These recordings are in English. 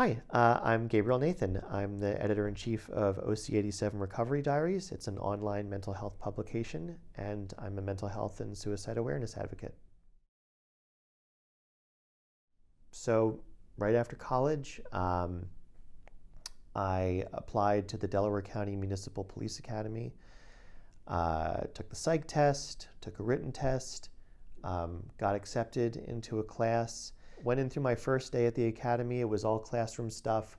Hi, I'm Gabriel Nathan. I'm the editor-in-chief of OC87 Recovery Diaries. It's an online mental health publication, and I'm a mental health and suicide awareness advocate. So right after college, I applied to the Delaware County Municipal Police Academy, took the psych test, took a written test, got accepted into a class. Went in through my first day at the academy. It was all classroom stuff.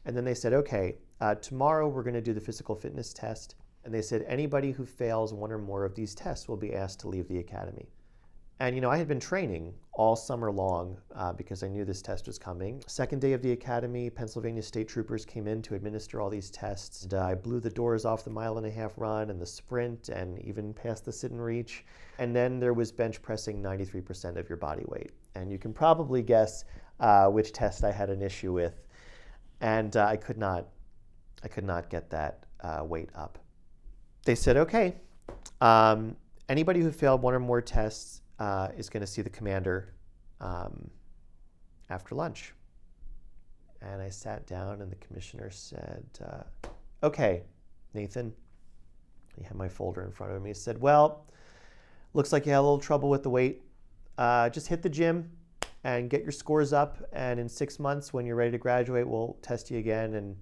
And then they said, okay, tomorrow we're going to do the physical fitness test. And they said anybody who fails one or more of these tests will be asked to leave the academy. And I had been training all summer long because I knew this test was coming. Second day of the academy, Pennsylvania state troopers came in to administer all these tests. And I blew the doors off the 1.5-mile run and the sprint and even passed the sit and reach. And then there was bench pressing 93% of your body weight. And you can probably guess which test I had an issue with. And I could not get that weight up. They said, okay, anybody who failed one or more tests is going to see the commander after lunch. And I sat down and the commissioner said, okay, Nathan, he had my folder in front of him. He said, well, looks like you had a little trouble with the weight. Just hit the gym and get your scores up. And in 6 months, when you're ready to graduate, we'll test you again and,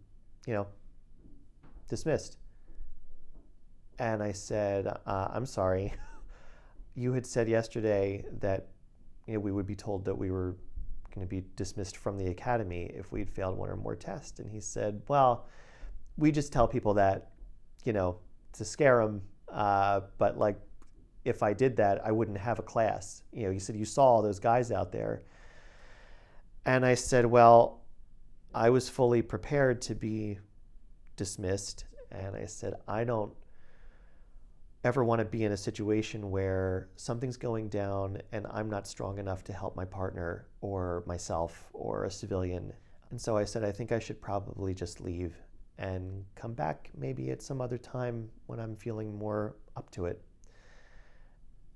dismissed. And I said, I'm sorry. You had said yesterday that we would be told that we were going to be dismissed from the academy if we'd failed one or more tests. And he said, well, we just tell people that, to scare them. But like, if I did that, I wouldn't have a class. He said, you saw all those guys out there. And I said, well, I was fully prepared to be dismissed. And I said, I don't ever want to be in a situation where something's going down and I'm not strong enough to help my partner or myself or a civilian. And so I said, I think I should probably just leave and come back maybe at some other time when I'm feeling more up to it.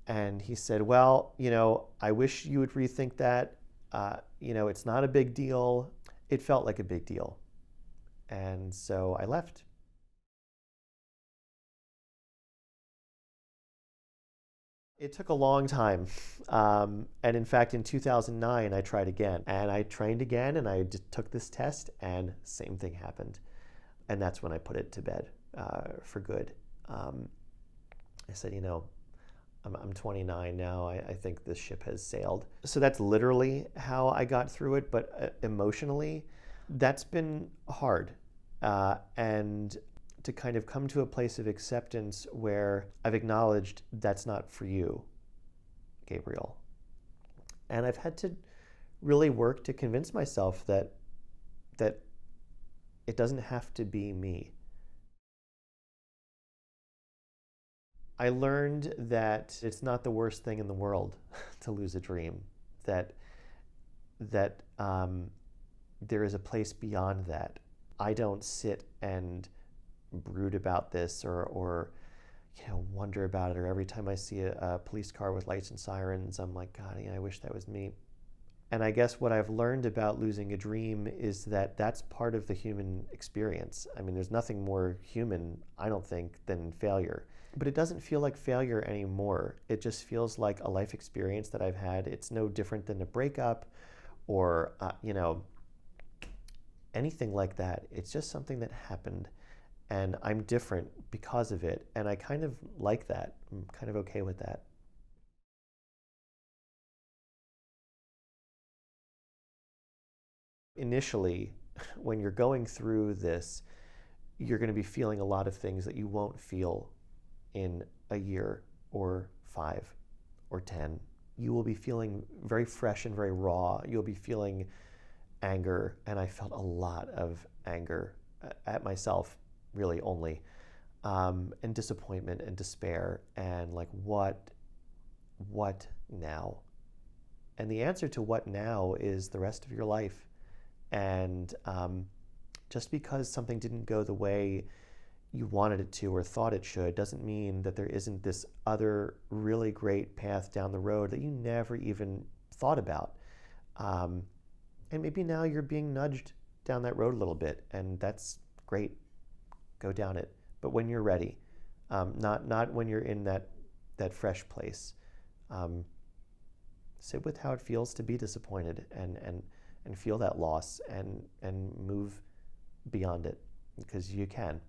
And he said, well, I wish you would rethink that. It's not a big deal. It felt like a big deal. And so I left. It took a long time. And in fact, in 2009, I tried again. And I trained again, and I took this test, and same thing happened. And that's when I put it to bed for good. I said, I'm 29 now. I think this ship has sailed. So that's literally how I got through it. But emotionally, that's been hard. And to kind of come to a place of acceptance where I've acknowledged that's not for you, Gabriel. And I've had to really work to convince myself that it doesn't have to be me. I learned that it's not the worst thing in the world to lose a dream, that there is a place beyond that. I don't sit and brood about this or wonder about it, or every time I see a police car with lights and sirens, I'm like, God, I wish that was me. And I guess what I've learned about losing a dream is that that's part of the human experience. I mean, there's nothing more human, I don't think, than failure. But it doesn't feel like failure anymore. It just feels like a life experience that I've had. It's no different than a breakup or, anything like that. It's just something that happened. And I'm different because of it. And I kind of like that. I'm kind of okay with that. Initially, when you're going through this, you're going to be feeling a lot of things that you won't feel in a year or 5 or 10. You will be feeling very fresh and very raw. You'll be feeling anger. And I felt a lot of anger at myself, really only, and disappointment and despair and like, what now? And the answer to what now is the rest of your life. And just because something didn't go the way you wanted it to or thought it should doesn't mean that there isn't this other really great path down the road that you never even thought about. And maybe now you're being nudged down that road a little bit, and that's great. Go down it. But when you're ready, not when you're in that fresh place. Sit with how it feels to be disappointed, and feel that loss, and move beyond it, because you can.